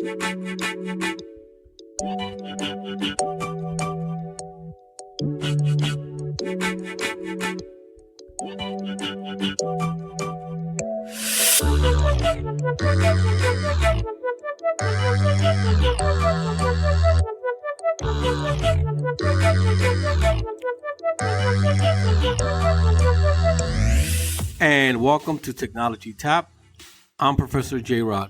And welcome to Technology Tap. I'm Professor JRod.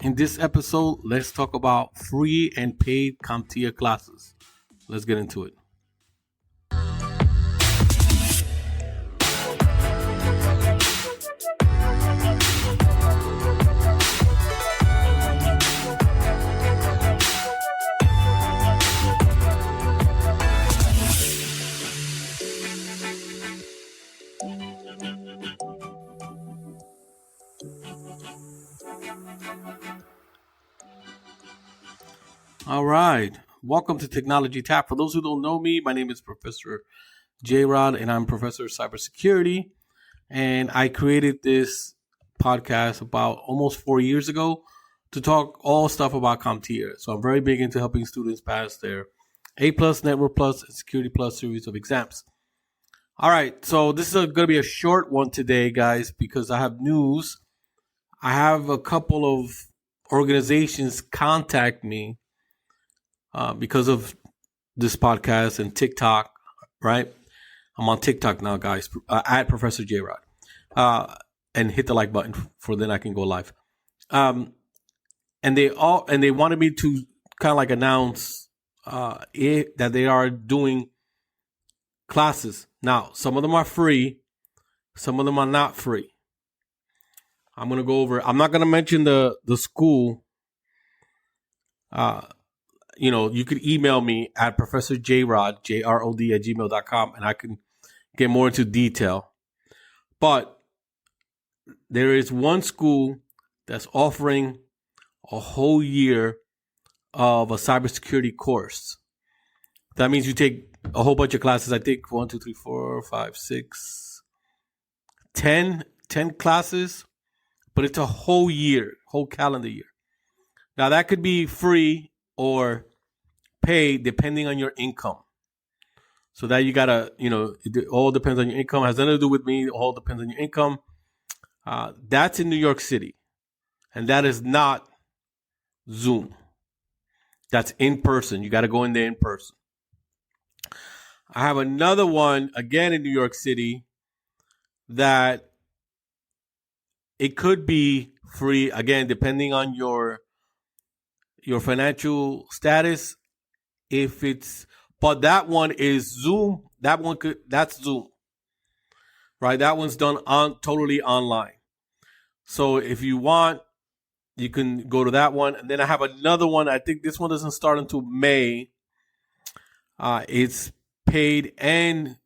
In this episode, let's talk about free and paid CompTIA classes. Let's get into it. All right. Welcome to Technology Tap. For those who don't know me, my name is Professor JRod, and I'm Professor of Cybersecurity. And I created this podcast about almost 4 years ago to talk all stuff about CompTIA. So I'm very big into helping students pass their A+, Network+, and Security Plus series of exams. All right. So this is going to be a short one today, guys, because I have news. I have a couple of organizations contact me because of this podcast and TikTok, right? I'm on TikTok now, guys, at Professor JRod. And hit the like button for then I can go live. And they wanted me to kind of like announce that they are doing classes. Now, some of them are free, some of them are not free. I'm going to go over, I'm not going to mention the school. You could email me at Professor JRod, JRod at gmail.com, and I can get more into detail. But there is one school that's offering a whole year of a cybersecurity course. That means you take a whole bunch of classes. I think 10 classes, but it's a whole year, whole calendar year. Now that could be free or paid depending on your income. So that you gotta, it all depends on your income. It has nothing to do with me. It all depends on your income. That's in New York City. And that is not Zoom. That's in person. You got to go in there in person. I have another one, again, in New York City, that it could be free, again, depending on your financial status. But that one is Zoom. That's Zoom, right? That one's done totally online. So if you want, you can go to that one. And then I have another one. I think this one doesn't start until May. It's paid and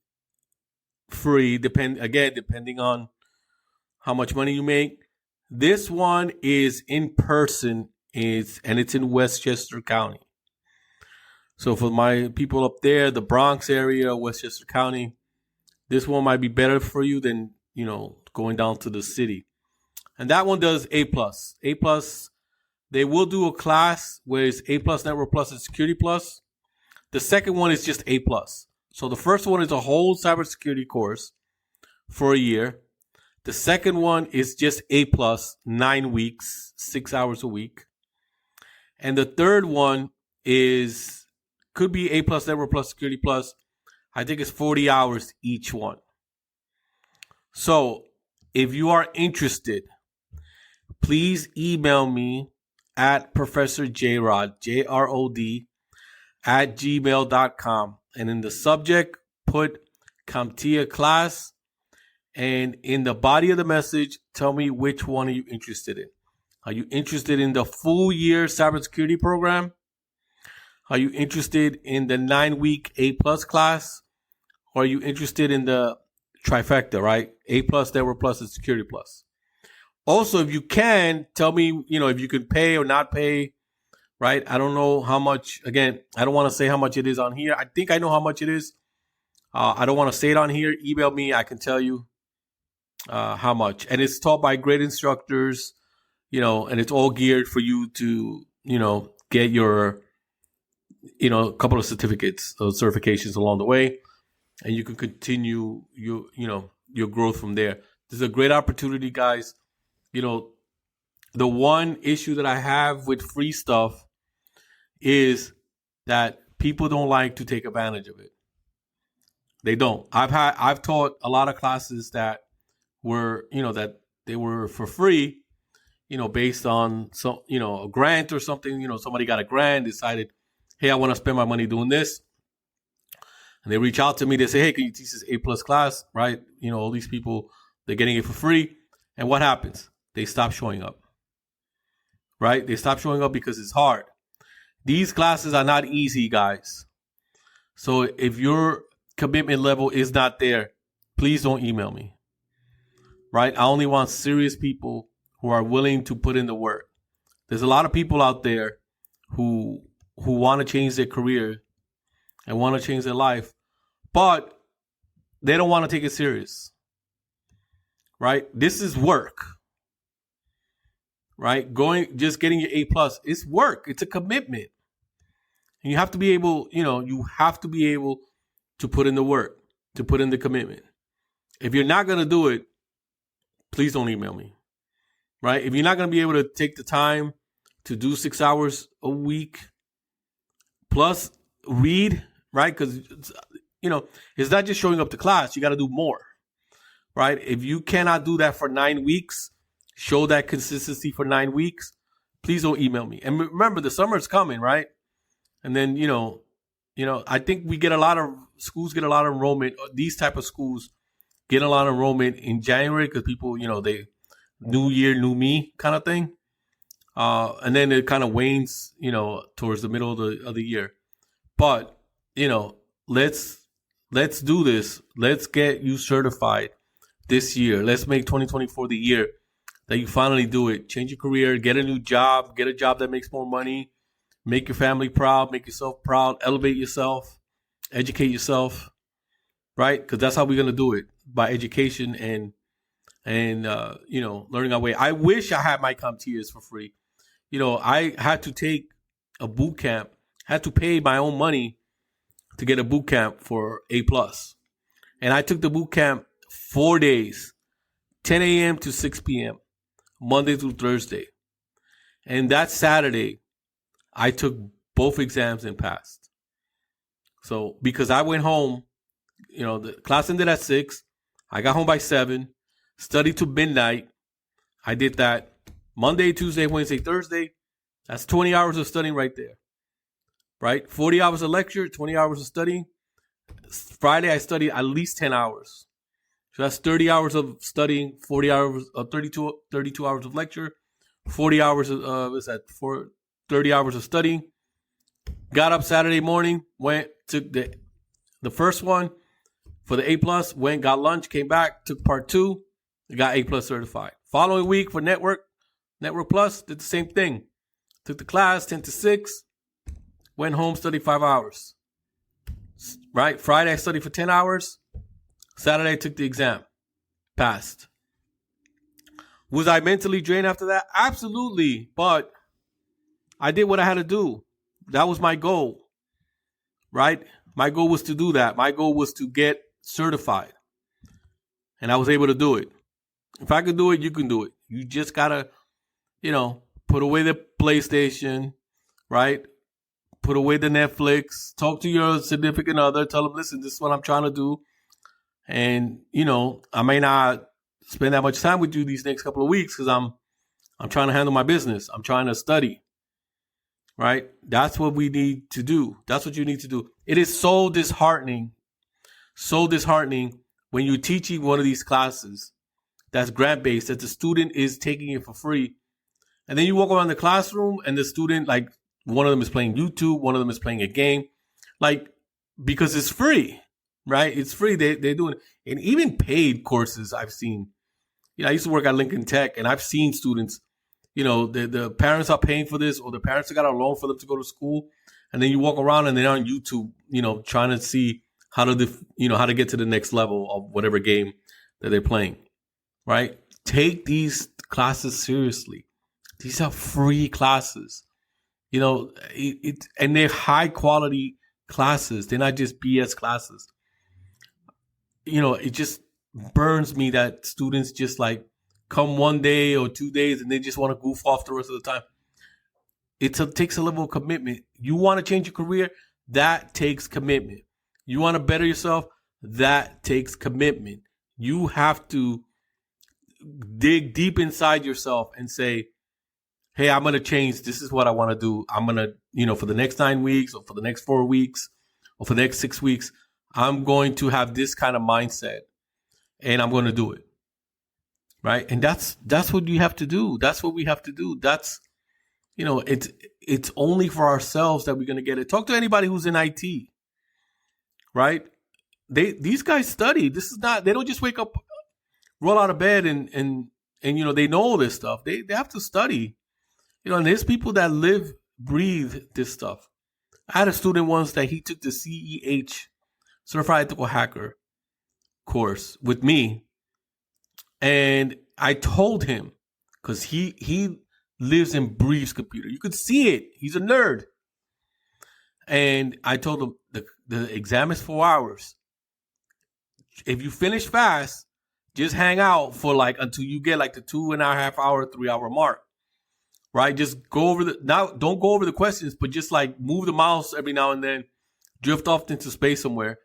free, depending on how much money you make. This one is in person, and it's in Westchester County. So for my people up there, the Bronx area, Westchester County, this one might be better for you than, going down to the city. And that one does A+. A+, they will do a class where it's A+, Network+, and Security Plus. The second one is just A+. So the first one is a whole cybersecurity course for a year. The second one is just A+, 9 weeks, 6 hours a week. And the third one could be A+, Network+, Security Plus. I think it's 40 hours each one. So if you are interested, please email me at Professor JRod, JRod, at gmail.com. And in the subject, put CompTIA class. And in the body of the message, tell me which one are you interested in. Are you interested in the full year cybersecurity program? Are you interested in the 9-week A+ class? Or are you interested in the trifecta, right? A+, Network+, and Security Plus. Also, if you can, tell me, if you can pay or not pay, right? I don't know how much. Again, I don't want to say how much it is on here. I think I know how much it is. I don't want to say it on here. Email me. I can tell you how much. And it's taught by great instructors, and it's all geared for you to get your, a couple of certificates or certifications along the way, and you can continue your growth from there. This is a great opportunity, guys. The one issue that I have with free stuff is that people don't like to take advantage of it. They don't. I've taught a lot of classes that were, that they were for free, based on some, a grant or something. Somebody got a grant, decided, hey, I want to spend my money doing this. And they reach out to me. They say, hey, can you teach this A+ class? Right? All these people, they're getting it for free. And what happens? They stop showing up. Right? They stop showing up because it's hard. These classes are not easy, guys. So if your commitment level is not there, please don't email me. Right? I only want serious people who are willing to put in the work. There's a lot of people out there who want to change their career and want to change their life, but they don't want to take it serious. Right? This is work. Right? Just getting your A+, it's work. It's a commitment. And you have to be able, to put in the work, to put in the commitment. If you're not going to do it, please don't email me. Right? If you're not going to be able to take the time to do 6 hours a week plus read, right? Because, it's not just showing up to class. You got to do more. Right? If you cannot do that for 9 weeks, show that consistency for 9 weeks, please don't email me. And remember, the summer's coming, right? And then, I think schools get a lot of enrollment. These type of schools get a lot of enrollment in January because people, they new year, new me kind of thing. And then it kind of wanes, towards the middle of the year. But, let's do this. Let's get you certified this year. Let's make 2024 the year that you finally do it. Change your career, get a new job, get a job that makes more money, make your family proud, make yourself proud, elevate yourself, educate yourself, right? Because that's how we're going to do it, by education and learning our way. I wish I had my CompTIAs for free. I had to take a boot camp, had to pay my own money to get a boot camp for A+. And I took the boot camp 4 days, 10 a.m. to 6 p.m., Monday through Thursday. And that Saturday, I took both exams and passed. So because I went home, the class ended at 6. I got home by 7, studied to midnight. I did that Monday, Tuesday, Wednesday, Thursday. That's 20 hours of studying right there. Right? 40 hours of lecture, 20 hours of studying. Friday, I studied at least 10 hours. So that's 30 hours of studying, 40 hours, 32 hours of lecture, 40 hours of, 30 hours of studying. Got up Saturday morning, went, took the first one for the A+, went, got lunch, came back, took part 2, got A+ certified. Following week for Network Plus, did the same thing. Took the class 10 to 6, went home, studied 5 hours. Right? Friday, I studied for 10 hours. Saturday, I took the exam. Passed. Was I mentally drained after that? Absolutely. But I did what I had to do. That was my goal. Right? My goal was to do that. My goal was to get certified. And I was able to do it. If I could do it, you can do it. You just got to, put away the PlayStation, right? Put away the Netflix. Talk to your significant other. Tell them, listen, this is what I'm trying to do. And, I may not spend that much time with you these next couple of weeks because I'm trying to handle my business. I'm trying to study. Right? That's what we need to do. That's what you need to do. It is so disheartening when you're teaching one of these classes that's grant-based, that the student is taking it for free. And then you walk around the classroom and the student, like, one of them is playing YouTube, one of them is playing a game. Like, because it's free, right? It's free. They're doing it. And even paid courses I've seen. I used to work at Lincoln Tech, and I've seen students, the parents are paying for this, or the parents got a loan for them to go to school. And then you walk around and they're on YouTube, trying to see how to get to the next level of whatever game that they're playing, right? Take these classes seriously. These are free classes. and they're high quality classes. They're not just BS classes. It just burns me that students just like come 1 day or 2 days and they just want to goof off the rest of the time. It takes a level of commitment. You want to change your career? That takes commitment. You want to better yourself? That takes commitment. You have to dig deep inside yourself and say, hey, I'm going to change. This is what I want to do. I'm going to, for the next 9 weeks or for the next 4 weeks or for the next 6 weeks, I'm going to have this kind of mindset and I'm going to do it. Right. And that's what you have to do. That's what we have to do. That's, it's only for ourselves that we're going to get it. Talk to anybody who's in IT. Right. These guys study. This is not, they don't just wake up, roll out of bed and they know all this stuff. They have to study. And there's people that live, breathe this stuff. I had a student once that he took the CEH, Certified Ethical Hacker course with me. And I told him, because he lives and breathes computer. You could see it. He's a nerd. And I told him the exam is 4 hours. If you finish fast, just hang out for until you get the 2.5 hour, 3 hour mark. Right? Just go over don't go over the questions, but just move the mouse every now and then, drift off into space somewhere.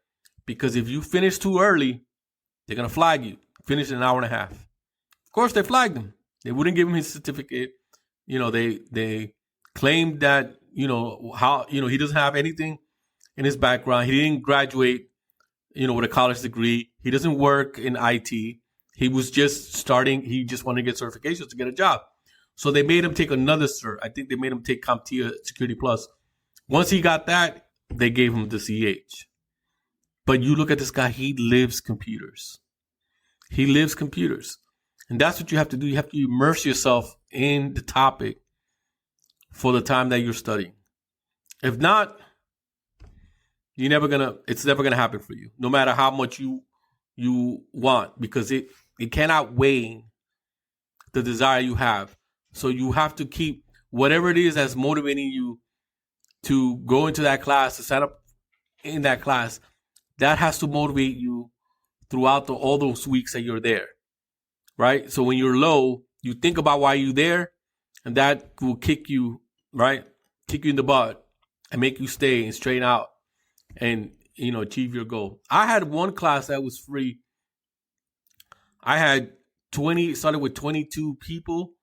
Because if you finish too early, they're going to flag you. Finish in an hour and a half. Of course, they flagged him. They wouldn't give him his certificate. They claimed that, he doesn't have anything in his background. He didn't graduate, with a college degree. He doesn't work in IT. He was just starting. He just wanted to get certifications to get a job. So they made him take another cert. I think they made him take CompTIA Security Plus. Once he got that, they gave him the CH. But you look at this guy, he lives computers. He lives computers. And that's what you have to do. You have to immerse yourself in the topic for the time that you're studying. If not, it's never gonna happen for you, no matter how much you want, because it cannot weigh the desire you have. So you have to keep whatever it is that's motivating you to go into that class, to sign up in that class. That has to motivate you throughout all those weeks that you're there, right? So when you're low, you think about why you're there, and that will kick you, right? Kick you in the butt and make you stay and straighten out and, achieve your goal. I had one class that was free. I had started with 22 people.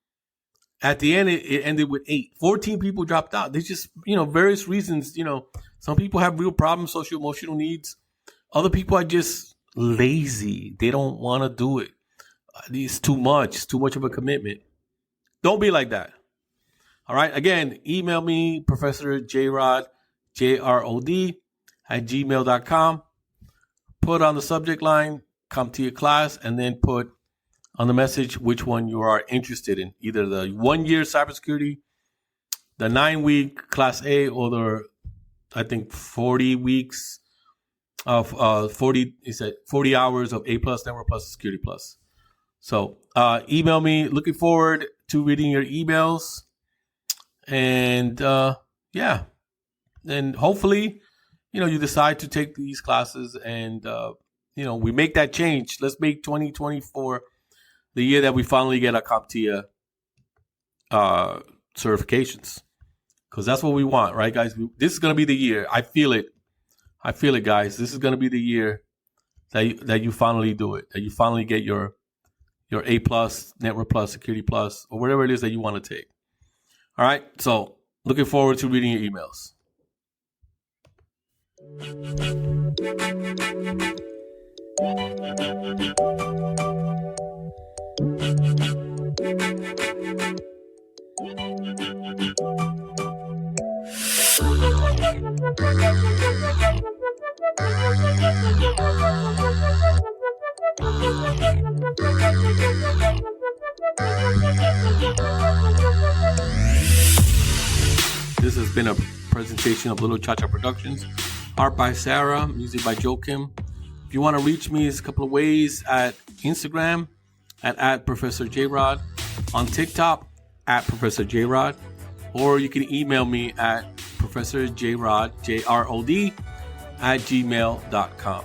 At the end, it ended with 8. 14 people dropped out. There's just, various reasons. Some people have real problems, social emotional needs. Other people are just lazy. They don't want to do it. It's too much. It's too much of a commitment. Don't be like that. All right. Again, email me, Professor JRod, JRod @gmail.com. Put on the subject line, CompTIA class, and then put on the message which one you are interested in. Either the 1 year cybersecurity, the 9-week class A, or the, I think, 40 weeks of 40 hours of A+ Network Plus Security Plus. So email me. Looking forward to reading your emails. And and hopefully, you decide to take these classes and, we make that change. Let's make 2024 the year that we finally get our CompTIA certifications. Because that's what we want, right, guys? This is going to be the year. I feel it, guys. This is going to be the year that you finally do it, that you finally get your A+, Network Plus, Security Plus, or whatever it is that you want to take. All right? So looking forward to reading your emails. This has been a presentation of Little Cha-Cha Productions. Art by Sarah, music by Joachim. If you want to reach me, there's a couple of ways: at Instagram, at Professor JRod, on TikTok, at Professor JRod, or you can email me at Professor JRod, JROD, @gmail.com.